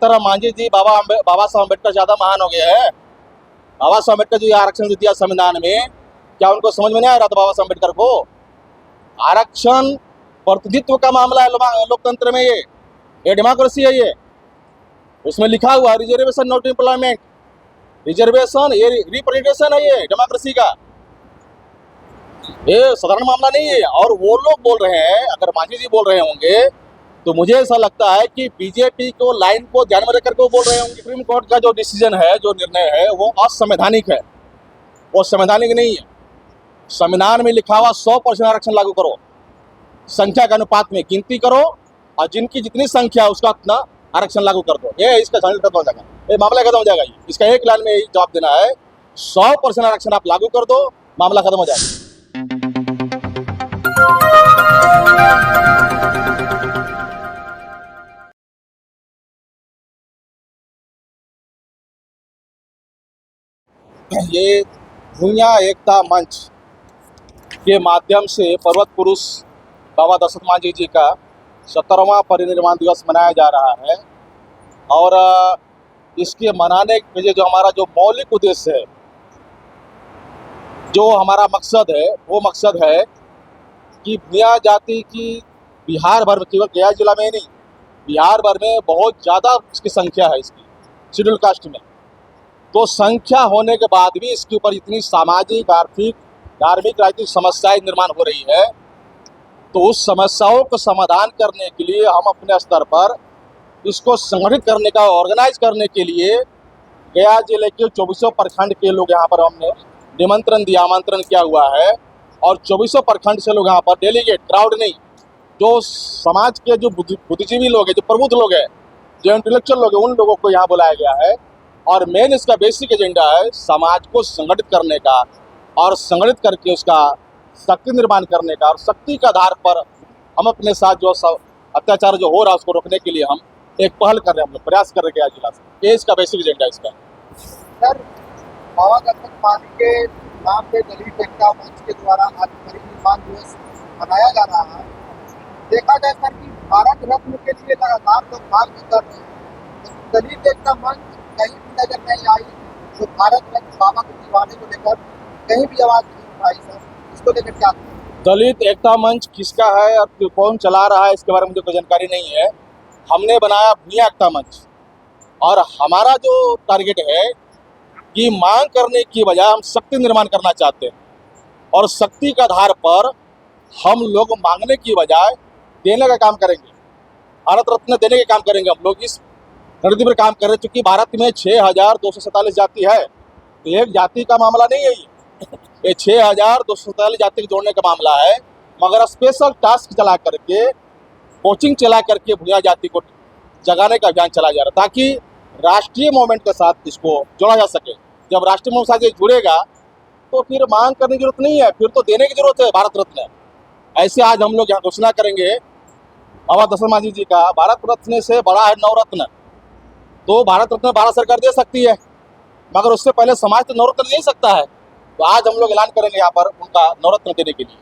तरह मांझी जी बाबा साहब अम्बेडकर ज्यादा महान हो गए हैं। बाबा साहब अम्बेडकर जो ये आरक्षण दिया संविधान में, क्या उनको समझ में नहीं आ रहा था बाबा साहब अम्बेडकर को? आरक्षण प्रतिनिधित्व का मामला है लोकतंत्र में। ये डेमोक्रेसी है। ये उसमें लिखा हुआ रिजर्वेशन नॉट एम्प्लॉयमेंट, रिजर्वेशन ये रिप्रेजेंटेशन है, ये डेमोक्रेसी का, ये साधारण मामला नहीं है। और वो लोग बोल रहे हैं, अगर मांझी जी बोल रहे होंगे तो मुझे ऐसा लगता है कि बीजेपी को लाइन को ध्यान में रखकर वो बोल रहे होंगे। सुप्रीम कोर्ट का जो डिसीजन है, जो निर्णय है, वो असंवैधानिक है, वो संवैधानिक नहीं है। संविधान में लिखा हुआ 100% आरक्षण लागू करो, संख्या के अनुपात में गिनती करो, और जिनकी जितनी संख्या है उसका उतना आरक्षण लागू कर दो। ये इसका खत्म हो जाएगा, ये मामला खत्म हो जाएगा। इसका एक लाइन में यही जवाब देना है, 100% आरक्षण आप लागू कर दो, मामला खत्म हो जाएगा। ये भूया एकता मंच के माध्यम से पर्वत पुरुष बाबा दशरथ मांझी जी का 70वां परिनिर्वाण दिवस मनाया जा रहा है। और इसके मनाने के लिए जो हमारा जो मौलिक उद्देश्य है, जो हमारा मकसद है, वो मकसद है कि भूया जाति की बिहार भर में, केवल गया जिला में ही नहीं, बिहार भर में बहुत ज़्यादा इसकी संख्या है, इसकी शेड्यूल कास्ट में। तो संख्या होने के बाद भी इसके ऊपर इतनी सामाजिक, आर्थिक, धार्मिक, राजनीतिक समस्याएं निर्माण हो रही है। तो उस समस्याओं को समाधान करने के लिए हम अपने स्तर पर इसको संगठित करने का, ऑर्गेनाइज करने के लिए गया जिले के 24 प्रखंड के लोग यहाँ पर हमने निमंत्रण दिया, आमंत्रण किया हुआ है। और 24 प्रखंड से लोग यहाँ पर डेलीगेट, क्राउड नहीं, जो समाज के जो बुद्धिजीवी लोग हैं, जो प्रबुद्ध लोग हैं, जो इंटेलेक्चुअल लोग हैं, उन लोगों को यहाँ बुलाया गया है। और मेन इसका बेसिक एजेंडा है समाज को संगठित करने का, और संगठित करके उसका शक्ति निर्माण करने का, और शक्ति के आधार पर हम अपने साथ जो सब अत्याचार जो हो रहा है उसको रोकने के लिए हम एक पहल कर रहे हैं, हम लोग प्रयास कर रहे हैं जिला से। ये इसका बेसिक एजेंडा इसका। सर, बाबा दशरथ मांझी के नाम पे दलित एकता मंच के द्वारा आज परिनिर्वाण दिवस मनाया जा रहा है। देखा जाए सर कि भारत रत्न के लिए लगातार लोग मांग कर रहे हैं, तो दलित एकता मंच कहीं भी नजर नहीं आई। जो भारत रत्न बाबा के दीवाने को लेकर कहीं भी आवाज नहीं उठाई। सर, इसको लेकर क्या? दलित एकता मंच किसका है और कौन चला रहा है, इसके बारे में मुझे कोई जानकारी नहीं है। हमने बनाया भूया एकता मंच, और हमारा जो टारगेट है कि मांग करने की बजाय हम शक्ति निर्माण करना चाहते हैं, और शक्ति के आधार पर हम लोग मांगने की बजाय देने का काम करेंगे, भारत रत्न देने का काम करेंगे। हम लोग इस रणनीति पर काम कर रहे हैं, क्योंकि भारत में 6247 जाति है, तो एक जाति का मामला नहीं है ये 6247 जाति को जोड़ने का मामला है। मगर स्पेशल टास्क चला करके, कोचिंग चला करके भूया जाति को जगाने का अभियान चला जा रहा है, ताकि राष्ट्रीय मूवमेंट के साथ इसको जोड़ा जा सके। जब राष्ट्रीय मूवमेंट के साथ ये जुड़ेगा तो फिर मांग करने की जरूरत नहीं है, फिर तो देने की जरूरत है भारत रत्न। ऐसे आज हम लोग यहाँ घोषणा करेंगे बाबा दशरथ मांझी जी का, भारत रत्न से बड़ा है नवरत्न। तो भारत रत्न भारत सरकार दे सकती है, मगर उससे पहले समाज तो नवरत्न दे ही सकता है। तो आज हम लोग ऐलान करेंगे यहाँ पर उनका नवरत्न देने के लिए।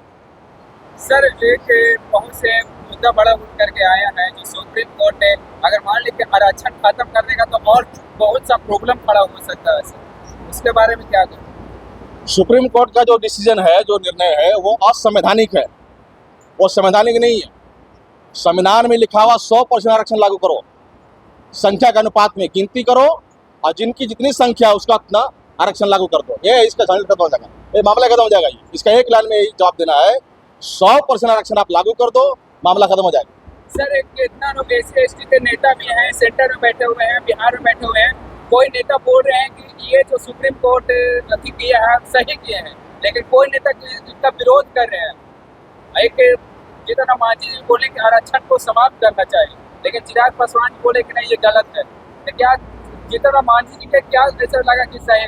सर, एक बहुत से मुद्दा बड़ा उठ करके आया है, जो सुप्रीम कोर्ट ने अगर मान लीजिए आरक्षण खत्म कर देगा तो और बहुत सा प्रॉब्लम खड़ा हो सकता है। सर, उसके बारे में क्या करें? सुप्रीम कोर्ट का जो डिसीजन है, जो निर्णय है, वो असंवैधानिक है, वो संवैधानिक नहीं है। संविधान में लिखा हुआ 100% आरक्षण लागू करो, संख्या के अनुपात में गिनती करो, और जिनकी जितनी संख्या है उसका उतना आरक्षण लागू कर दो। ये इसका खत्म हो जाएगा, ये मामला खत्म हो जाएगा। इसका एक लाइन में यही जवाब देना है, 100% आरक्षण आप लागू कर दो, मामला खत्म हो जाएगा। सर, कितना लोग SC/ST के नेता भी हैं, सेंटर में बैठे हुए हैं, बिहार में बैठे हुए हैं, कोई नेता बोल रहे हैं कि ये जो सुप्रीम कोर्ट अति किया है सही किए हैं, लेकिन कोई नेता इसका विरोध कर रहे हैं। एक जितना मांझी जी बोले कि आरक्षण को समाप्त करना चाहिए, लेकिन चिराग पासवान जी बोले कि नहीं, ये गलत है। तो क्या जितना मांझी जी के क्या ऐसा लगा कि सही?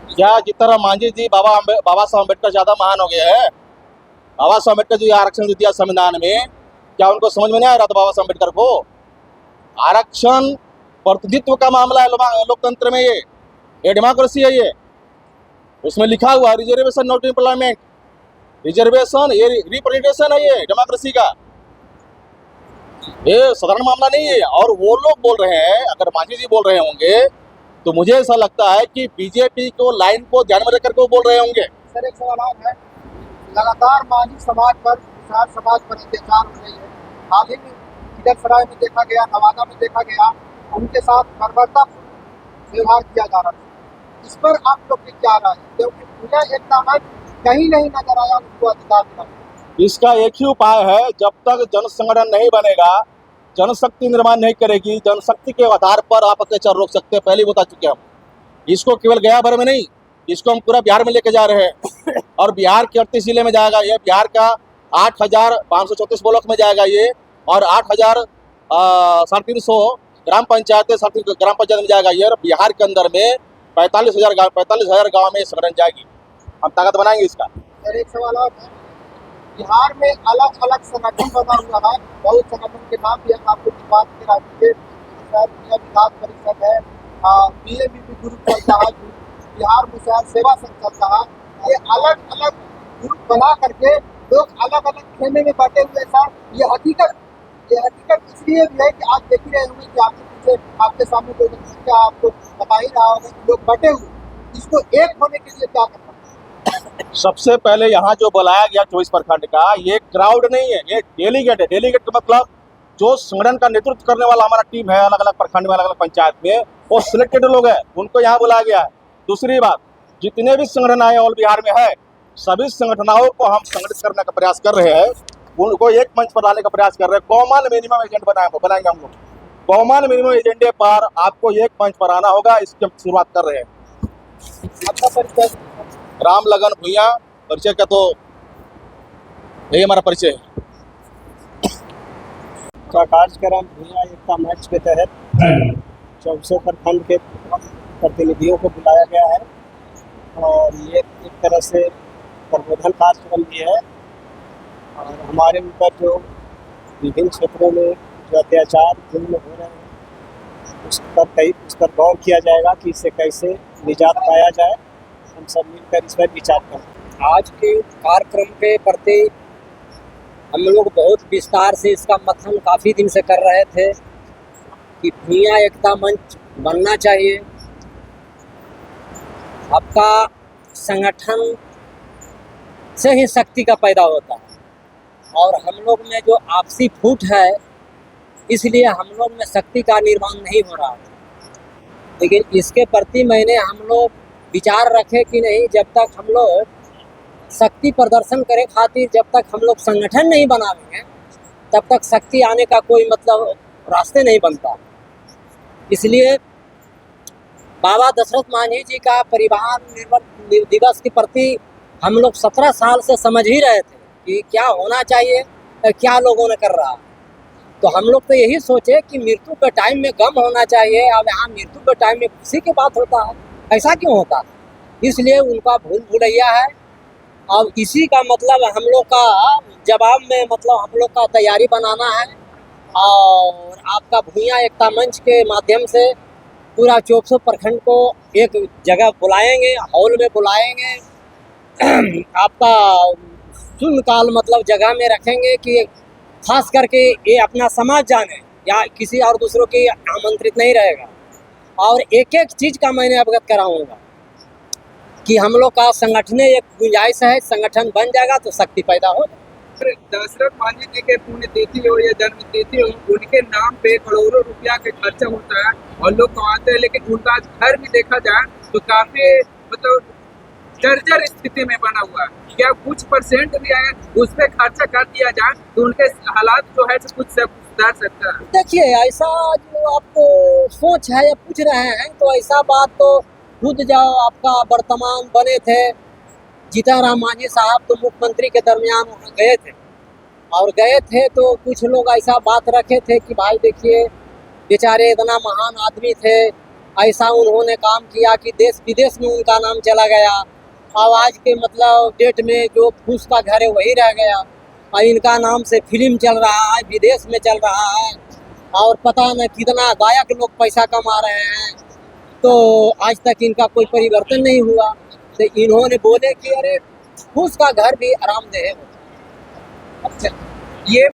क्या जितना मांझी जी बाबा साहब अम्बेडकर ज्यादा महान हो गए हैं? बाबा साहब अम्बेडकर जो ये आरक्षण दिया संविधान में, क्या उनको समझ में नहीं आ रहा था बाबा साहब अम्बेडकर को? आरक्षण प्रतिनिधित्व का मामला है लोकतंत्र में। ये डेमोक्रेसी है। ये उसमें लिखा हुआ रिजर्वेशन नॉट एम्प्लॉयमेंट, रिजर्वेशन ये रिप्रेजेंटेशन है, ये डेमोक्रेसी का, ये साधारण मामला नहीं है। और वो लोग बोल रहे हैं, अगर मांझी जी बोल रहे होंगे तो मुझे ऐसा लगता है कि बीजेपी को लाइन को ध्यान में रखकर के वो बोल रहे होंगे। सर एक सवाल और है, लगातार मांझी समाज पर, किसान समाज पर अत्याचार हो रही है। हाल ही में इधर सराय में देखा गया, नवादा में देखा गया, उनके साथ बर्बरतापूर्ण व्यवहार किया जा रहा था। इस पर आप लोग की क्या राय है? क्योंकि भूया एकता मंच कहीं नहीं नजर आया उनको अधिकार दिलाने। इसका एक ही उपाय है, जब तक जन संगठन नहीं बनेगा, जनशक्ति निर्माण नहीं करेगी, जनशक्ति के आधार पर आप अत्याचार रोक सकते हैं। पहले ही बता चुके हैं हम। इसको केवल गया भर में नहीं, इसको हम पूरा बिहार में लेके जा रहे हैं और बिहार के 38 जिले में जाएगा ये। बिहार का 8,534 ब्लॉक में जाएगा ये, और 8,350 ग्राम पंचायत में जाएगा ये। और बिहार के अंदर में 45,000 गाँव में संगठन जाएगी। हम ताकत बनाएंगे इसका। सर एक सवाल और है, बिहार में अलग अलग संगठन बना हुआ है, बहुत संगठन के नाम भी हम आपको बात करा दीजिए। विकास परिषद है, बीएबीपी ग्रुप चलता है, बिहार मुसाहिर सेवा संघ चलता है। ये अलग अलग ग्रुप बना करके लोग अलग अलग खेमे में बांटे हुए सर। ये हकीकत इसलिए भी है कि आप देख ही रहे होंगे कि आपके पीछे, आपके सामने कोई क्या आपको बता ही रहा होगा कि लोग बटे हुए। इसको एक होने के लिए क्या करना? सबसे पहले यहाँ जो बुलाया गया 24 प्रखंड का, ये क्राउड नहीं है, ये डेलीगेट है। डेलीगेट का मतलब जो संगठन का नेतृत्व करने वाला हमारा टीम है, अलग अलग प्रखंड में, अलग अलग पंचायत में, वो सिलेक्टेड लोग हैं, उनको यहाँ बुलाया गया है। दूसरी बात, जितने भी संगठन आए ऑल बिहार में है, सभी संगठनों को हम संगठित करने का प्रयास कर रहे हैं, उनको एक मंच पर लाने का प्रयास कर रहे हैं। कॉमन मिनिमम एजेंट बनाएंगे हम लोग। कॉमन मिनिमम एजेंडे पर आपको एक मंच पर आना होगा, इसकी हम शुरुआत कर रहे हैं। आपका परिचय? राम लगन भुइयां। परिचय का तो यही हमारा परिचय है। का कार्यक्रम भुइयां एकता मंच के तहत 14 प्रखंड के प्रतिनिधियों को बुलाया गया है, और ये एक तरह से प्रबोधन कार्यक्रम भी है। और हमारे ऊपर जो विभिन्न क्षेत्रों में जो अत्याचार जुल्म हो रहे हैं, उस पर गौर किया जाएगा कि इससे कैसे निजात पाया जाए। हम सब मिलकर इस पर विचार करें। आज के कार्यक्रम के प्रति हम लोग बहुत विस्तार से इसका मंथन काफ़ी दिन से कर रहे थे कि भुइयां एकता मंच बनना चाहिए। आपका संगठन से ही शक्ति का पैदा होता है, और हम लोग में जो आपसी फूट है, इसलिए हम लोग में शक्ति का निर्माण नहीं हो रहा है। लेकिन इसके प्रति मैंने हम लोग विचार रखे कि नहीं, जब तक हम लोग शक्ति प्रदर्शन करे खातिर जब तक हम लोग संगठन नहीं बनाएंगे, तब तक शक्ति आने का कोई मतलब रास्ते नहीं बनता। इसलिए बाबा दशरथ मांझी जी का परिवार निर्माण दिवस के प्रति हम लोग 17 साल से समझ ही रहे थे कि क्या होना चाहिए और क्या लोगों ने कर रहा है। तो हम लोग तो यही सोचे कि मृत्यु के टाइम में गम होना चाहिए, अब यहाँ मृत्यु के टाइम में खुशी की बात होता है। ऐसा क्यों होता है? इसलिए उनका भूल भुलैया है। अब इसी का मतलब हम लोग का जवाब में मतलब हम लोग का तैयारी बनाना है, और आपका भुइयां एकता मंच के माध्यम से पूरा 14 प्रखंड को एक जगह बुलाएंगे, हॉल में बुलाएंगे। आपका शून्यकाल मतलब जगह में रखेंगे कि खास करके ये अपना समाज जाने, या किसी और दूसरों की आमंत्रित नहीं रहेगा। और एक एक चीज़ का मैंने अवगत कराऊंगा कि हम लोग का संगठन एक गुंजाइश है, संगठन बन जाएगा तो शक्ति पैदा हो। दशरथ मांझी जी के पुण्यतिथि हो या जन्म तिथि हो, उनके नाम पे करोड़ों रुपया के खर्चा होता है और लोग कमाते हैं, लेकिन उनका घर भी देखा जाए तो काफी मतलब जर्जर स्थिति में बना हुआ है। क्या कुछ परसेंट भी आए उस पर खर्चा कर दिया जाए तो उनके हालात जो है कुछ सुधार सकता है? देखिए, ऐसा जो आपको सोच है या पूछ रहे हैं, तो ऐसा बात तो खुद जाओ, आपका वर्तमान बने थे जीतनराम मांझी साहब, तो मुख्यमंत्री के दरमियान वहाँ गए थे, और गए थे तो कुछ लोग ऐसा बात रखे थे कि भाई देखिए बेचारे इतना महान आदमी थे, ऐसा उन्होंने काम किया कि देश विदेश में उनका नाम चला गया। और आज के मतलब डेट में जो फूस का घर है वही रह गया, और इनका नाम से फिल्म चल रहा है, विदेश में चल रहा है, और पता न कितना गायक लोग पैसा कमा रहे हैं, तो आज तक इनका कोई परिवर्तन नहीं हुआ। तो इन्होंने बोले कि अरे फूस का घर भी आरामदेह है। अच्छा, ये